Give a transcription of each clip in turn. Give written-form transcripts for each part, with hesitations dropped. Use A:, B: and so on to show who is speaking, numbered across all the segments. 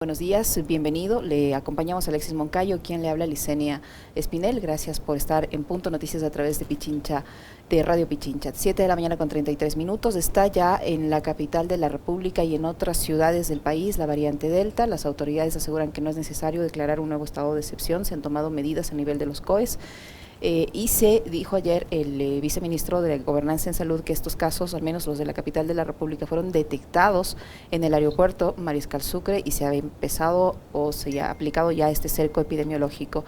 A: Buenos días, bienvenido. Le acompañamos a Alexis Moncayo, quien le habla Licenia Espinel. Gracias por estar en Punto Noticias a través de Pichincha, de Radio Pichincha. 7 de la mañana con 33 minutos. Está ya en la capital de la República y en otras ciudades del país la variante Delta. Las autoridades aseguran que no es necesario declarar un nuevo estado de excepción. Se han tomado medidas a nivel de los COEs. Y se dijo ayer el viceministro de Gobernanza en Salud que estos casos, al menos los de la capital de la República, fueron detectados en el aeropuerto Mariscal Sucre y se ha empezado o se ha aplicado ya este cerco epidemiológico.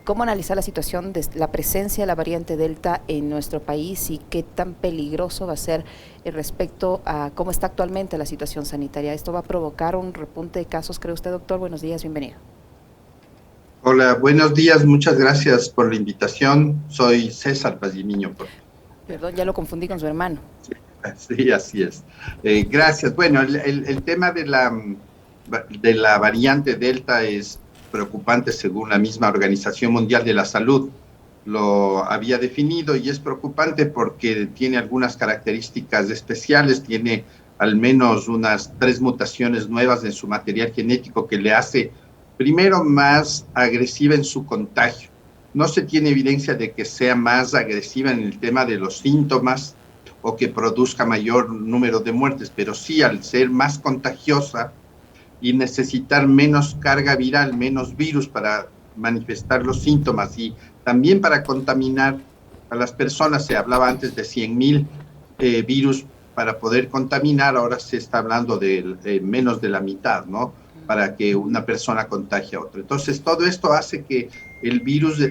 A: ¿Cómo analizar la situación de la presencia de la variante Delta en nuestro país y qué tan peligroso va a ser respecto a cómo está actualmente la situación sanitaria? ¿Esto va a provocar un repunte de casos, cree usted, doctor? Buenos días, bienvenido.
B: Hola, buenos días, muchas gracias por la invitación. Soy César Pazimiño.
A: Perdón, ya lo confundí con su hermano.
B: Sí, así es. Gracias. Bueno, el tema de la variante Delta es preocupante según la misma Organización Mundial de la Salud. Lo había definido y es preocupante porque tiene algunas características especiales, tiene al menos unas 3 mutaciones nuevas en su material genético que le hace primero más agresiva en su contagio. No se tiene evidencia de que sea más agresiva en el tema de los síntomas o que produzca mayor número de muertes, pero sí al ser más contagiosa y necesitar menos carga viral, menos virus para manifestar los síntomas y también para contaminar a las personas. Se hablaba antes de 100,000 virus para poder contaminar, ahora se está hablando de menos de la mitad, ¿no? Para que una persona contagie a otra. Entonces, todo esto hace que el virus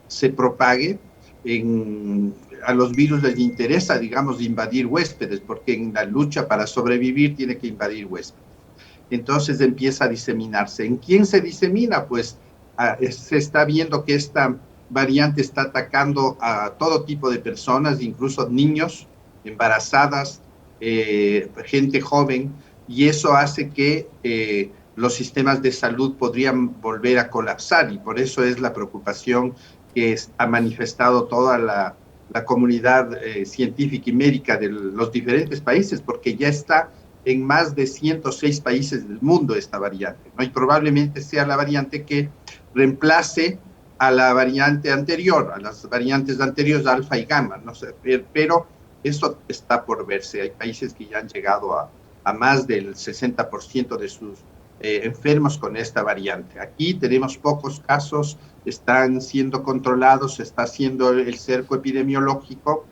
B: se propague. A los virus les interesa, digamos, invadir huéspedes, porque en la lucha para sobrevivir tiene que invadir huéspedes. Entonces empieza a diseminarse. ¿En quién se disemina? Pues se está viendo que esta variante está atacando a todo tipo de personas, incluso niños, embarazadas, gente joven, y eso hace que los sistemas de salud podrían volver a colapsar, y por eso es la preocupación que ha manifestado toda la comunidad científica y médica de los diferentes países, porque ya está en más de 106 países del mundo esta variante, ¿no? Y probablemente sea la variante que reemplace a la variante anterior, a las variantes anteriores alfa y gamma, no sé, pero eso está por verse. Hay países que ya han llegado a más del 60% de sus enfermos con esta variante. Aquí tenemos pocos casos, están siendo controlados, se está haciendo el cerco epidemiológico,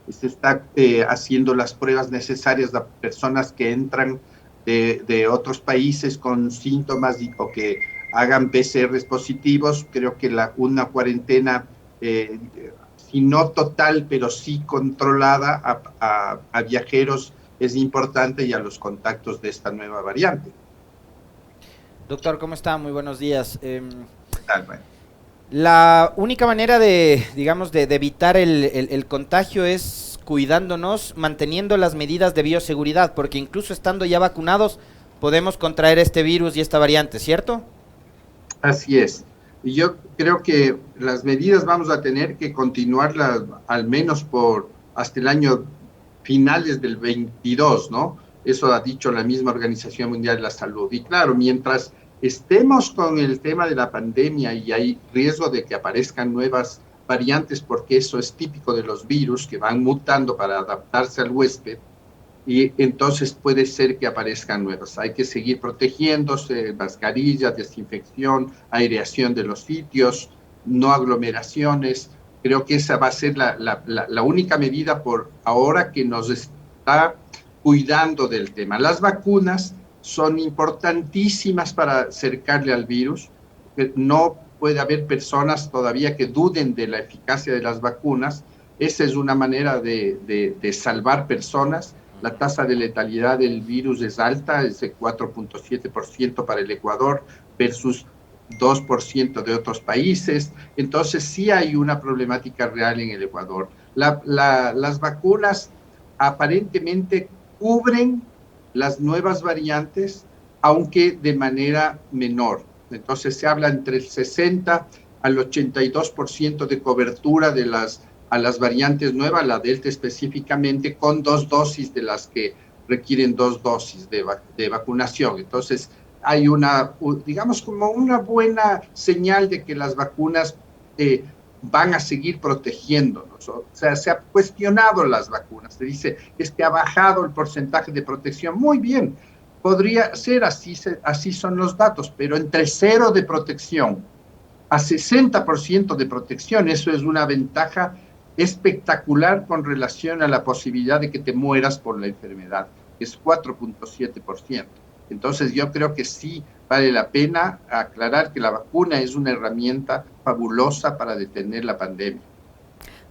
B: se está haciendo las pruebas necesarias a personas que entran de otros países con síntomas o que hagan PCRs positivos. Creo que una cuarentena, si no total, pero sí controlada a viajeros es importante y a los contactos de esta nueva variante.
C: Doctor, ¿cómo está? Muy buenos días.
B: Bueno.
C: La única manera digamos, de evitar el contagio es cuidándonos, manteniendo las medidas de bioseguridad, porque incluso estando ya vacunados podemos contraer este virus y esta variante, ¿cierto?
B: Así es. Y yo creo que las medidas vamos a tener que continuarlas al menos hasta el año finales del 22, ¿no? Eso ha dicho la misma Organización Mundial de la Salud. Y claro, mientras estemos con el tema de la pandemia y hay riesgo de que aparezcan nuevas variantes, porque eso es típico de los virus que van mutando para adaptarse al huésped, y entonces puede ser que aparezcan nuevas. Hay que seguir protegiéndose, mascarillas, desinfección, aireación de los sitios, no aglomeraciones. Creo que esa va a ser la única medida por ahora que nos está cuidando del tema. Las vacunas son importantísimas para acercarle al virus. No puede haber personas todavía que duden de la eficacia de las vacunas. Esa es una manera de salvar personas. La tasa de letalidad del virus es alta, es de 4.7% para el Ecuador versus 2% de otros países. Entonces sí hay una problemática real en el Ecuador. Las vacunas aparentemente cubren las nuevas variantes, aunque de manera menor. Entonces se habla entre el 60 al 82% de cobertura a las variantes nuevas, la Delta específicamente, con 2 dosis de las que requieren 2 dosis de vacunación. Entonces, hay digamos, como una buena señal de que las vacunas van a seguir protegiéndonos. O sea, se ha cuestionado las vacunas. Se dice, es que ha bajado el porcentaje de protección. Muy bien, podría ser así, así son los datos, pero entre 0 de protección a 60% de protección, eso es una ventaja espectacular con relación a la posibilidad de que te mueras por la enfermedad, es 4.7%. Entonces yo creo que sí vale la pena aclarar que la vacuna es una herramienta fabulosa para detener la pandemia.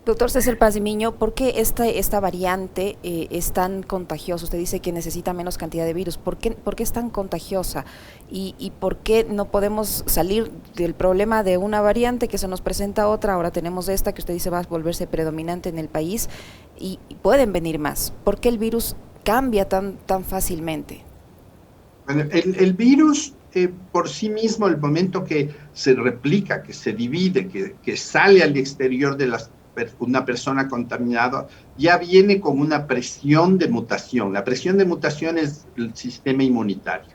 A: Doctor César Pazimiño, ¿por qué esta variante es tan contagiosa? Usted dice que necesita menos cantidad de virus. ¿Por qué es tan contagiosa? ¿Y por qué no podemos salir del problema de una variante que se nos presenta otra? Ahora tenemos esta que usted dice va a volverse predominante en el país y pueden venir más. ¿Por qué el virus cambia tan fácilmente?
B: Bueno, el virus por sí mismo, el momento que se replica, que se divide, que sale al exterior de una persona contaminada, ya viene con una presión de mutación. La presión de mutación es el sistema inmunitario.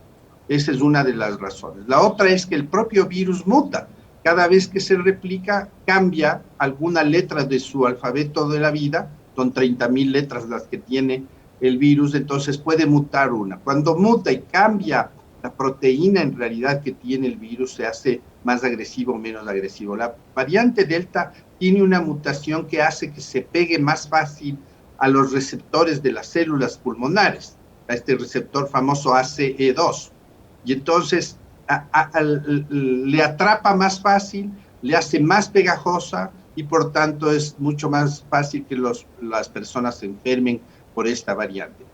B: Esa es una de las razones. La otra es que el propio virus muta. Cada vez que se replica, cambia alguna letra de su alfabeto de la vida, son 30.000 letras las que tiene el virus, entonces puede mutar una. Cuando muta y cambia la proteína en realidad que tiene el virus, se hace más agresivo o menos agresivo. La variante Delta tiene una mutación que hace que se pegue más fácil a los receptores de las células pulmonares, a este receptor famoso ACE2, y entonces le atrapa más fácil, le hace más pegajosa y por tanto es mucho más fácil que las personas se enfermen por esta variante.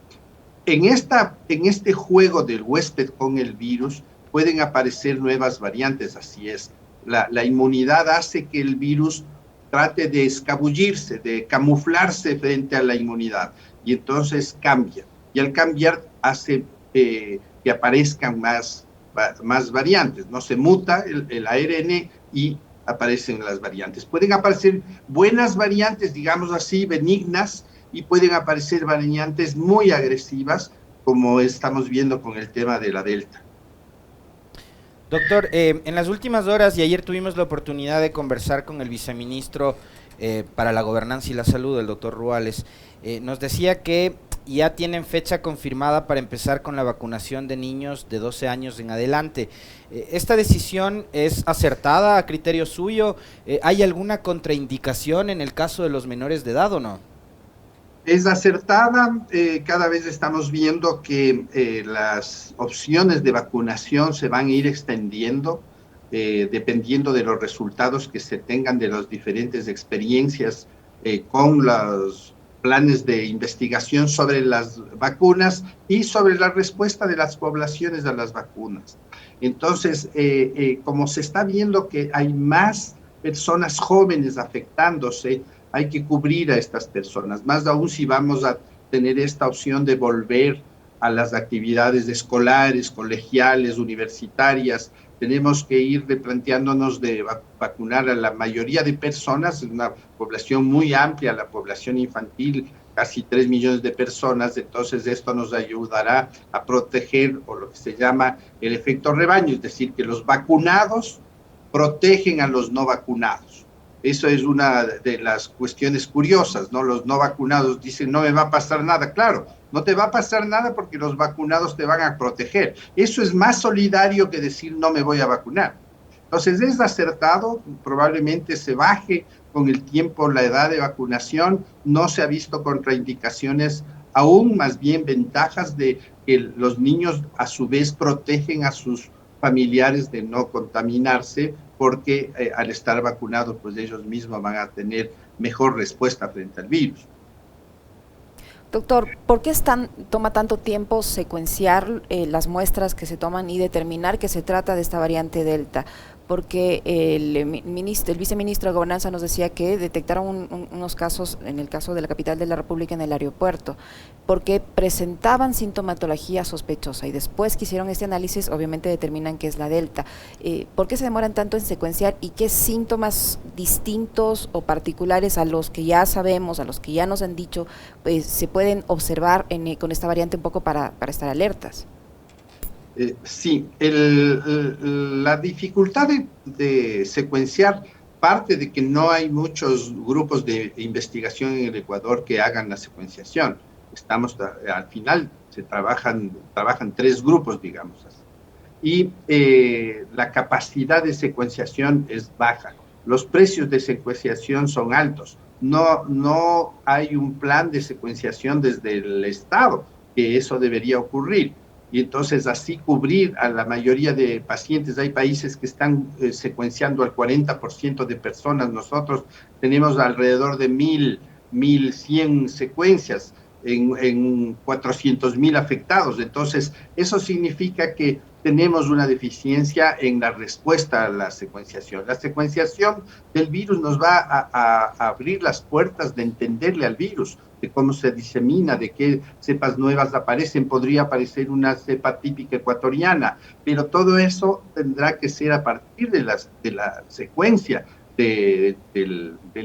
B: En este juego del huésped con el virus pueden aparecer nuevas variantes, así es. La inmunidad hace que el virus trate de escabullirse, de camuflarse frente a la inmunidad y entonces cambia. Y al cambiar hace que aparezcan más variantes, ¿no? Se muta el ARN y aparecen las variantes. Pueden aparecer buenas variantes, digamos así, benignas, y pueden aparecer variantes muy agresivas, como estamos viendo con el tema de la Delta.
C: Doctor, en las últimas horas y ayer tuvimos la oportunidad de conversar con el viceministro para la Gobernanza y la Salud, el doctor Ruales. Nos decía que ya tienen fecha confirmada para empezar con la vacunación de niños de 12 años en adelante. ¿Esta decisión es acertada a criterio suyo? ¿Hay alguna contraindicación en el caso de los menores de edad o no?
B: Es acertada, cada vez estamos viendo que las opciones de vacunación se van a ir extendiendo dependiendo de los resultados que se tengan de las diferentes experiencias con los planes de investigación sobre las vacunas y sobre la respuesta de las poblaciones a las vacunas. Entonces, como se está viendo que hay más personas jóvenes afectándose, hay que cubrir a estas personas, más aún si vamos a tener esta opción de volver a las actividades escolares, colegiales, universitarias. Tenemos que ir replanteándonos de vacunar a la mayoría de personas, es una población muy amplia, la población infantil, casi 3 millones de personas, entonces esto nos ayudará a proteger o lo que se llama el efecto rebaño, es decir, que los vacunados protegen a los no vacunados. Eso es una de las cuestiones curiosas, ¿no? Los no vacunados dicen, no me va a pasar nada. Claro, no te va a pasar nada porque los vacunados te van a proteger. Eso es más solidario que decir, no me voy a vacunar. Entonces, es acertado, probablemente se baje con el tiempo la edad de vacunación, no se ha visto contraindicaciones, aún más bien ventajas de que los niños a su vez protegen a sus familiares de no contaminarse, porque al estar vacunados, pues ellos mismos van a tener mejor respuesta frente al virus.
A: Doctor, ¿por qué toma tanto tiempo secuenciar las muestras que se toman y determinar que se trata de esta variante Delta? porque el viceministro de Gobernanza nos decía que detectaron unos casos, en el caso de la capital de la República, en el aeropuerto, porque presentaban sintomatología sospechosa y después que hicieron este análisis, obviamente determinan que es la Delta. ¿Por qué se demoran tanto en secuenciar y qué síntomas distintos o particulares a los que ya sabemos, a los que ya nos han dicho, se pueden observar con esta variante un poco para estar alertas?
B: Sí, la dificultad de secuenciar parte de que no hay muchos grupos de investigación en el Ecuador que hagan la secuenciación. Al final, trabajan 3 grupos, digamos así. Y la capacidad de secuenciación es baja. Los precios de secuenciación son altos. No hay un plan de secuenciación desde el Estado, que eso debería ocurrir. Y entonces así cubrir a la mayoría de pacientes. Hay países que están secuenciando al 40% de personas. Nosotros tenemos alrededor de 1.100 secuencias en 400.000 afectados. Entonces, eso significa que tenemos una deficiencia en la respuesta a la secuenciación. La secuenciación del virus nos va a abrir las puertas de entenderle al virus, de cómo se disemina, de qué cepas nuevas aparecen. Podría aparecer una cepa típica ecuatoriana, pero todo eso tendrá que ser a partir de la secuencia del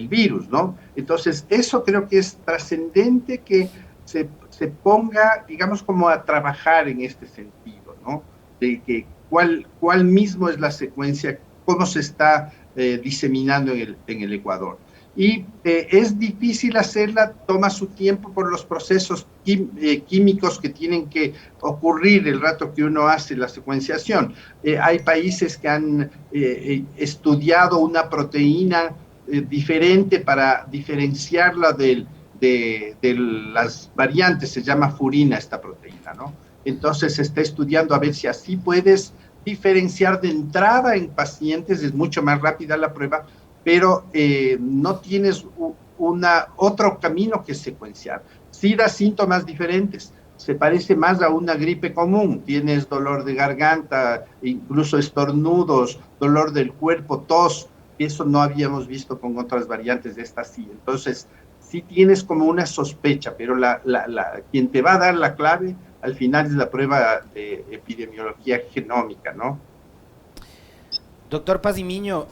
B: virus, ¿no? Entonces, eso creo que es trascendente que se ponga, digamos, como a trabajar en este sentido, ¿no? De que cuál mismo es la secuencia, cómo se está diseminando en el Ecuador. Y es difícil hacerla, toma su tiempo por los procesos químicos que tienen que ocurrir el rato que uno hace la secuenciación. Hay países que han estudiado una proteína diferente para diferenciarla de las variantes, se llama furina esta proteína, ¿no? Entonces se está estudiando a ver si así puedes diferenciar de entrada en pacientes, es mucho más rápida la prueba, pero no tienes otro camino que secuenciar. Sí da síntomas diferentes, se parece más a una gripe común, tienes dolor de garganta, incluso estornudos, dolor del cuerpo, tos, eso no habíamos visto con otras variantes de esta sí. Entonces, sí tienes como una sospecha, pero quien te va a dar la clave al final es la prueba de epidemiología genómica, ¿no?
C: Doctor Pazimiño,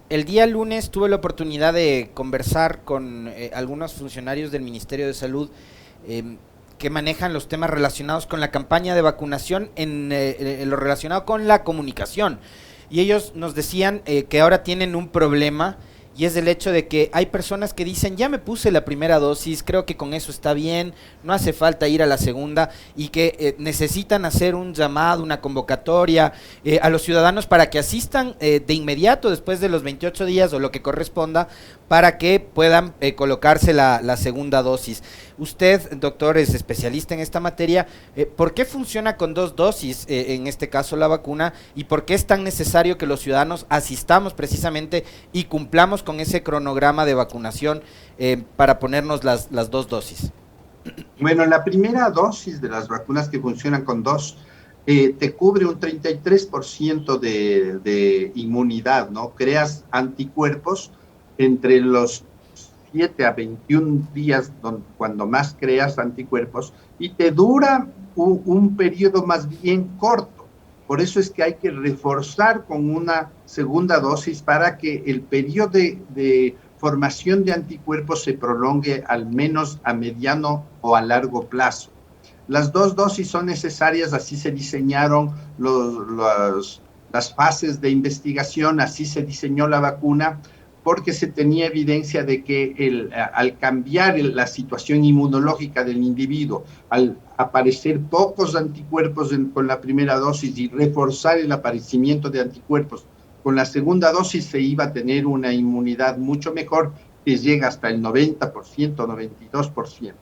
C: el día lunes tuve la oportunidad de conversar con algunos funcionarios del Ministerio de Salud que manejan los temas relacionados con la campaña de vacunación en lo relacionado con la comunicación. Y ellos nos decían que ahora tienen un problema, y es el hecho de que hay personas que dicen, ya me puse la primera dosis, creo que con eso está bien, no hace falta ir a la segunda, y que necesitan hacer un llamado, una convocatoria a los ciudadanos para que asistan de inmediato, después de los 28 días o lo que corresponda, para que puedan colocarse la segunda dosis. Usted, doctor, es especialista en esta materia. ¿Por qué funciona con 2 dosis, en este caso la vacuna, y por qué es tan necesario que los ciudadanos asistamos precisamente y cumplamos con ese cronograma de vacunación para ponernos las 2 dosis?
B: Bueno, la primera dosis de las vacunas que funcionan con 2 te cubre un 33% de inmunidad, ¿no? Creas anticuerpos entre los 7 a 21 días, cuando más creas anticuerpos, y te dura un periodo más bien corto. Por eso es que hay que reforzar con una segunda dosis para que el periodo de formación de anticuerpos se prolongue al menos a mediano o a largo plazo. Las 2 dosis son necesarias, así se diseñaron las fases de investigación, así se diseñó la vacuna, porque se tenía evidencia de que al cambiar la situación inmunológica del individuo, al aparecer pocos anticuerpos con la primera dosis y reforzar el aparecimiento de anticuerpos, con la segunda dosis se iba a tener una inmunidad mucho mejor, que llega hasta el 90%, 92%.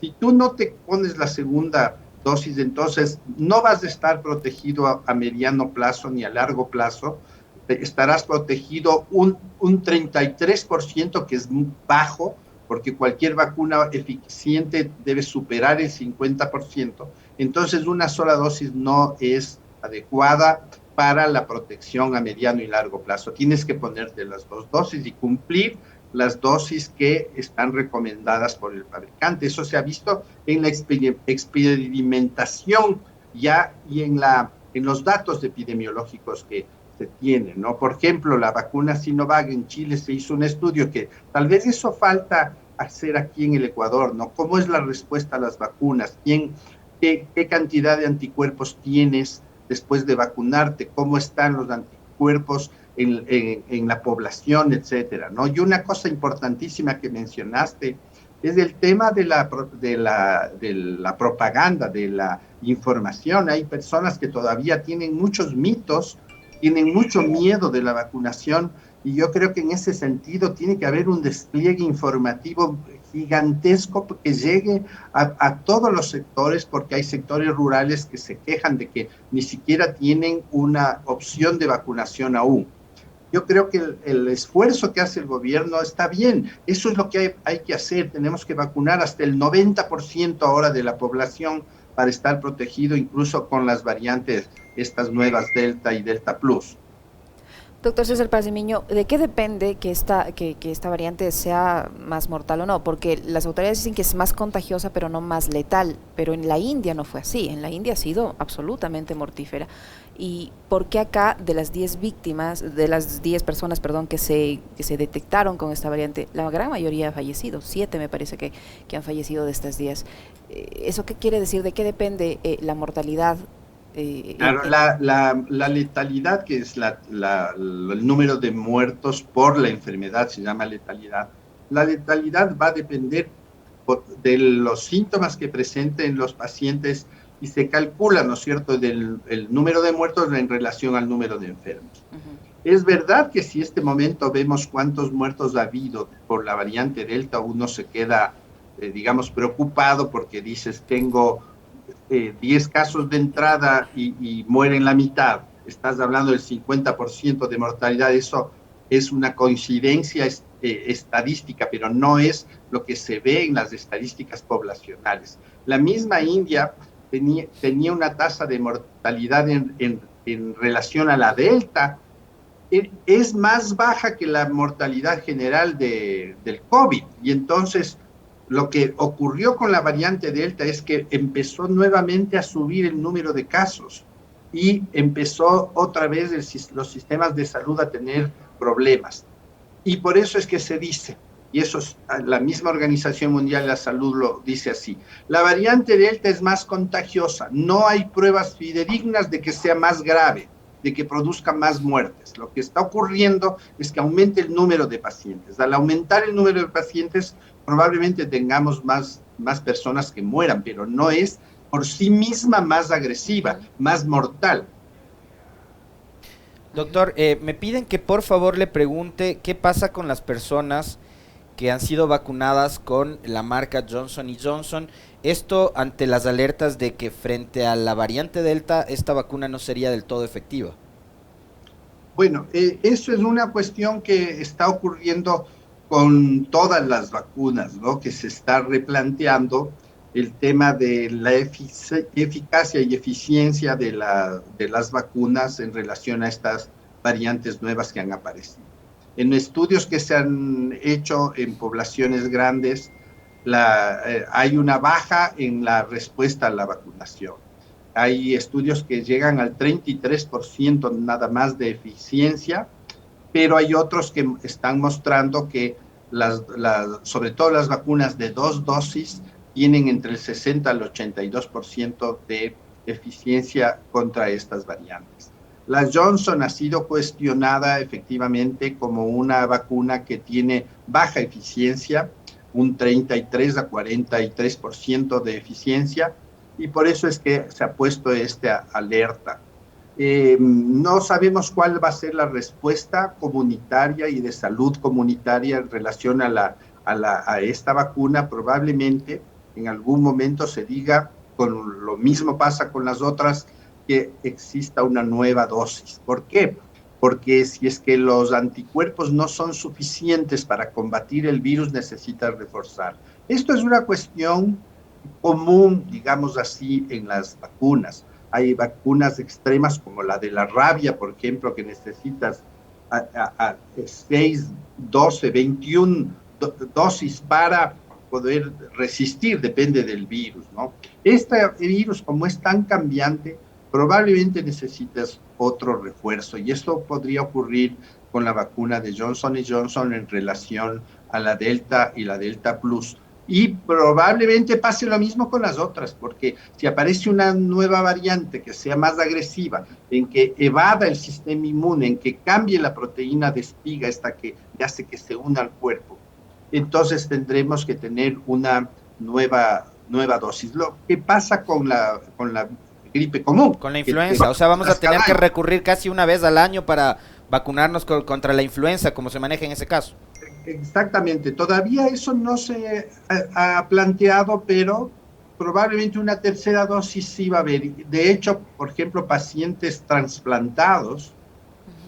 B: Si tú no te pones la segunda dosis, entonces no vas a estar protegido a mediano plazo ni a largo plazo, estarás protegido un 33%, que es bajo, porque cualquier vacuna eficiente debe superar el 50%. Entonces, una sola dosis no es adecuada para la protección a mediano y largo plazo. Tienes que ponerte las 2 dosis y cumplir las dosis que están recomendadas por el fabricante. Eso se ha visto en la experimentación ya y en los datos epidemiológicos que se tienen, ¿no? Por ejemplo, la vacuna Sinovac en Chile se hizo un estudio que tal vez eso falta hacer aquí en el Ecuador, ¿no? ¿Cómo es la respuesta a las vacunas? ¿Qué cantidad de anticuerpos tienes después de vacunarte? ¿Cómo están los anticuerpos en la población, etcétera, ¿no? Y una cosa importantísima que mencionaste es el tema de la propaganda, de la información. Hay personas que todavía tienen muchos mitos, tienen mucho miedo de la vacunación, y yo creo que en ese sentido tiene que haber un despliegue informativo gigantesco que llegue a todos los sectores, porque hay sectores rurales que se quejan de que ni siquiera tienen una opción de vacunación aún. Yo creo que el esfuerzo que hace el gobierno está bien. Eso es lo que hay que hacer. Tenemos que vacunar hasta el 90% ahora de la población para estar protegido, incluso con las variantes, estas nuevas Delta y Delta Plus.
A: Doctor César Pazmiño, ¿de qué depende que esta variante sea más mortal o no? Porque las autoridades dicen que es más contagiosa, pero no más letal. Pero en la India no fue así. En la India ha sido absolutamente mortífera. ¿Y por qué acá, de las 10 víctimas, de las 10 personas, perdón, que se detectaron con esta variante, la gran mayoría ha fallecido? 7 me parece que han fallecido de estas 10. ¿Eso qué quiere decir? ¿De qué depende la mortalidad?
B: Claro, la letalidad, que es el número de muertos por la enfermedad, se llama letalidad. La letalidad va a depender de los síntomas que presenten los pacientes y se calcula, ¿no es cierto?, el número de muertos en relación al número de enfermos. Es verdad que si este momento vemos cuántos muertos ha habido por la variante Delta, uno se queda, digamos, preocupado porque dices, tengo 10 casos de entrada y mueren la mitad. Estás hablando del 50% de mortalidad. Eso es una coincidencia estadística, pero no es lo que se ve en las estadísticas poblacionales. La misma India tenía una tasa de mortalidad en relación a la Delta, es más baja que la mortalidad general del COVID, y entonces lo que ocurrió con la variante Delta es que empezó nuevamente a subir el número de casos y empezó otra vez los sistemas de salud a tener problemas. Y por eso es que se dice, y eso la misma Organización Mundial de la Salud lo dice así, la variante Delta es más contagiosa, no hay pruebas fidedignas de que sea más grave, de que produzca más muertes. Lo que está ocurriendo es que aumente el número de pacientes. Al aumentar el número de pacientes, probablemente tengamos más personas que mueran, pero no es por sí misma más agresiva, más mortal.
C: Doctor, me piden que por favor le pregunte qué pasa con las personas que han sido vacunadas con la marca Johnson & Johnson. Esto ante las alertas de que frente a la variante Delta esta vacuna no sería del todo efectiva.
B: Bueno, eso es una cuestión que está ocurriendo con todas las vacunas, ¿no? Que se está replanteando el tema de la eficacia y eficiencia de las vacunas en relación a estas variantes nuevas que han aparecido. En estudios que se han hecho en poblaciones grandes, hay una baja en la respuesta a la vacunación. Hay estudios que llegan al 33% nada más de eficiencia, pero hay otros que están mostrando que sobre todo las vacunas de 2 dosis tienen entre el 60 al 82% de eficiencia contra estas variantes. La Johnson ha sido cuestionada efectivamente como una vacuna que tiene baja eficiencia, un 33 a 43% de eficiencia, y por eso es que se ha puesto esta alerta. No sabemos cuál va a ser la respuesta comunitaria y de salud comunitaria en relación a esta vacuna. Probablemente en algún momento se diga, con lo mismo pasa con las otras, que exista una nueva dosis. ¿Por qué? Porque si es que los anticuerpos no son suficientes para combatir el virus, necesita reforzar. Esto es una cuestión común, digamos así, en las vacunas. hay vacunas extremas como la de la rabia, por ejemplo, que necesitas 6, 12, 21 dosis para poder resistir, depende del virus, ¿no? Este virus, como es tan cambiante, probablemente necesitas otro refuerzo, y esto podría ocurrir con la vacuna de Johnson & Johnson en relación a la Delta y la Delta Plus. Y probablemente pase lo mismo con las otras, porque si aparece una nueva variante que sea más agresiva, en que evada el sistema inmune, en que cambie la proteína de espiga, esta que hace que se una al cuerpo, entonces tendremos que tener una nueva dosis. Lo que pasa con la gripe común.
C: Con la influenza, o sea, vamos a tener que recurrir casi una vez al año para vacunarnos contra la influenza, como se maneja en ese caso.
B: Exactamente, todavía eso no se ha planteado, pero probablemente una tercera dosis sí va a haber. De hecho, por ejemplo, pacientes trasplantados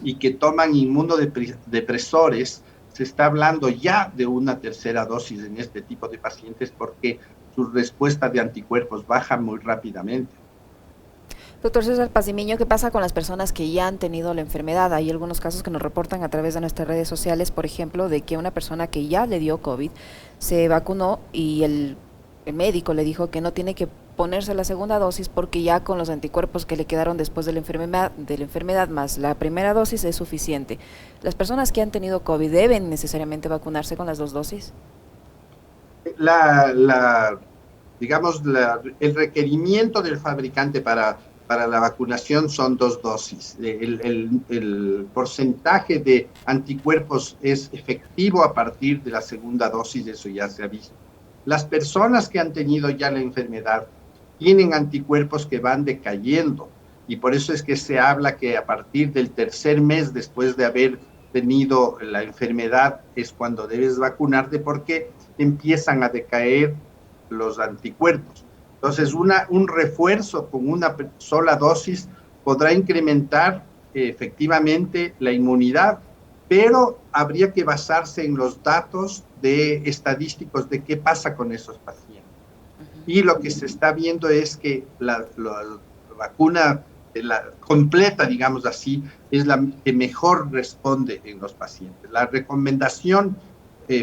B: y que toman inmunodepresores, se está hablando ya de una tercera dosis en este tipo de pacientes porque su respuesta de anticuerpos baja muy rápidamente.
A: Doctor César Pazimiño, ¿qué pasa con las personas que ya han tenido la enfermedad? Hay algunos casos que nos reportan a través de nuestras redes sociales, por ejemplo, de que una persona que ya le dio COVID se vacunó y el médico le dijo que no tiene que ponerse la segunda dosis porque ya con los anticuerpos que le quedaron después de la enfermedad más la primera dosis es suficiente. ¿Las personas que han tenido COVID deben necesariamente vacunarse con las 2 dosis?
B: El requerimiento del fabricante para la vacunación son 2 dosis. El porcentaje de anticuerpos es efectivo a partir de la segunda dosis, eso ya se ha visto. Las personas que han tenido ya la enfermedad tienen anticuerpos que van decayendo, y por eso es que se habla que a partir del tercer mes después de haber tenido la enfermedad es cuando debes vacunarte, porque empiezan a decaer los anticuerpos. Entonces, un refuerzo con una sola dosis podrá incrementar efectivamente la inmunidad, pero habría que basarse en los datos estadísticos de qué pasa con esos pacientes. Y lo que se está viendo es que la vacuna completa, digamos así, es la que mejor responde en los pacientes. La recomendación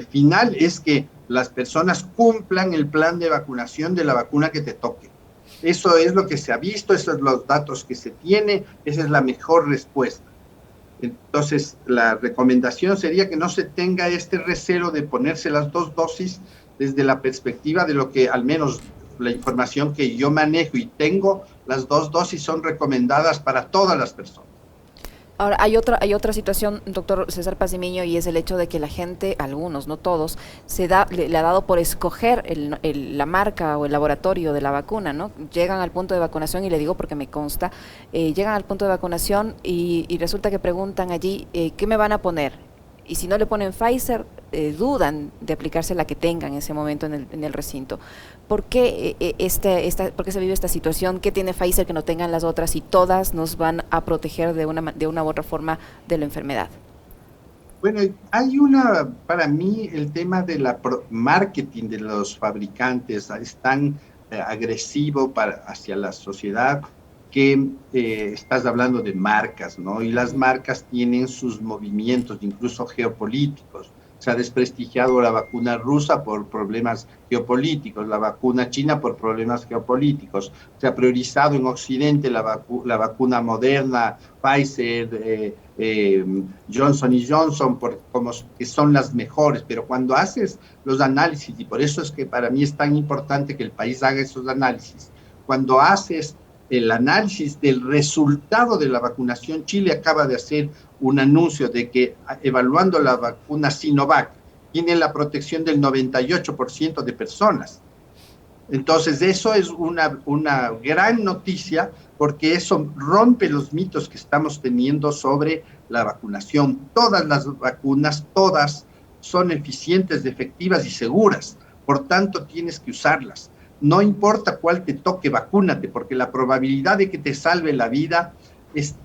B: final es que las personas cumplan el plan de vacunación de la vacuna que te toque. Eso es lo que se ha visto, esos son los datos que se tiene, esa es la mejor respuesta. Entonces, la recomendación sería que no se tenga este recelo de ponerse las 2 dosis desde la perspectiva de lo que, al menos la información que yo manejo y tengo, las 2 dosis son recomendadas para todas las personas.
A: Ahora, hay otra situación, doctor César Pazimiño, y es el hecho de que la gente, algunos, no todos, le ha dado por escoger la marca o el laboratorio de la vacuna, ¿no? Llegan al punto de vacunación, y le digo porque me consta, llegan al punto de vacunación y resulta que preguntan allí, ¿qué me van a poner? Y si no le ponen Pfizer, dudan de aplicarse la que tengan en ese momento en el recinto. ¿Por qué, ¿Por qué se vive esta situación? ¿Qué tiene Pfizer que no tengan las otras y todas nos van a proteger de una u otra forma de la enfermedad?
B: Bueno, para mí el tema de la marketing de los fabricantes es tan agresivo hacia la sociedad que estás hablando de marcas, ¿no? Y las marcas tienen sus movimientos, incluso geopolíticos. Se ha desprestigiado la vacuna rusa por problemas geopolíticos, la vacuna china por problemas geopolíticos. Se ha priorizado en Occidente la vacuna Moderna, Pfizer, Johnson & Johnson, como que son las mejores. Pero cuando haces los análisis, y por eso es que para mí es tan importante que el país haga esos análisis, cuando haces el análisis del resultado de la vacunación, Chile acaba de hacer un anuncio de que, evaluando la vacuna Sinovac, tiene la protección del 98% de personas. Entonces, eso es una gran noticia, porque eso rompe los mitos que estamos teniendo sobre la vacunación. Todas las vacunas, todas son eficientes, efectivas y seguras. Por tanto, tienes que usarlas. No importa cuál te toque, vacúnate, porque la probabilidad de que te salve la vida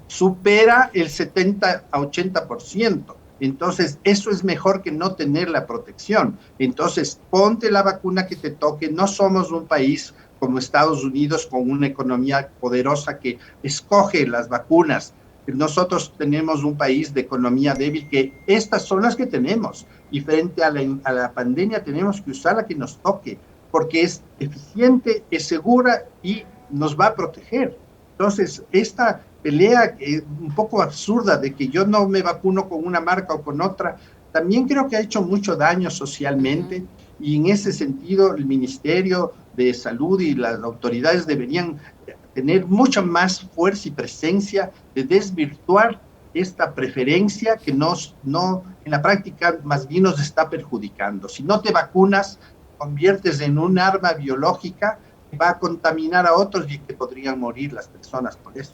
B: supera el 70 a 80%. Entonces, eso es mejor que no tener la protección. Entonces, ponte la vacuna que te toque. No somos un país como Estados Unidos, con una economía poderosa que escoge las vacunas. Nosotros tenemos un país de economía débil, que estas son las que tenemos, y frente a la pandemia tenemos que usar la que nos toque, porque es eficiente, es segura y nos va a proteger. Entonces, esta pelea un poco absurda de que yo no me vacuno con una marca o con otra, también creo que ha hecho mucho daño socialmente, y en ese sentido el Ministerio de Salud y las autoridades deberían tener mucha más fuerza y presencia de desvirtuar esta preferencia que no, en la práctica más bien nos está perjudicando. Si no te vacunas, conviertes en un arma biológica que va a contaminar a otros y que podrían morir las personas por eso.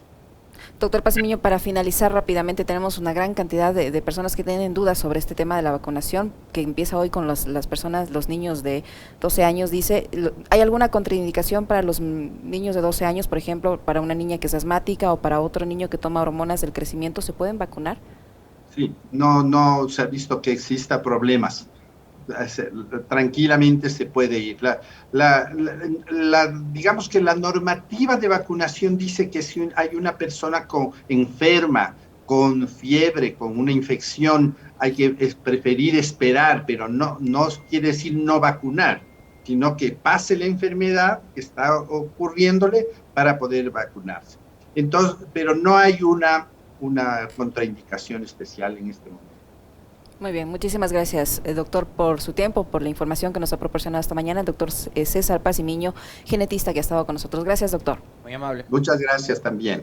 A: Doctor Pacimiño, para finalizar rápidamente, tenemos una gran cantidad de personas que tienen dudas sobre este tema de la vacunación, que empieza hoy con las personas, los niños de 12 años. Dice, ¿hay alguna contraindicación para los niños de 12 años, por ejemplo, para una niña que es asmática o para otro niño que toma hormonas del crecimiento? ¿Se pueden vacunar?
B: Sí, no se ha visto que exista problemas. Tranquilamente se puede ir. Digamos que la normativa de vacunación dice que si hay una persona enferma, con fiebre, con una infección, hay que preferir esperar, pero no quiere decir no vacunar, sino que pase la enfermedad que está ocurriéndole para poder vacunarse. Entonces, pero no hay una contraindicación especial en este momento.
A: Muy bien, muchísimas gracias, doctor, por su tiempo, por la información que nos ha proporcionado esta mañana, el doctor César Pacimiño, genetista que ha estado con nosotros. Gracias, doctor.
C: Muy amable.
B: Muchas gracias también.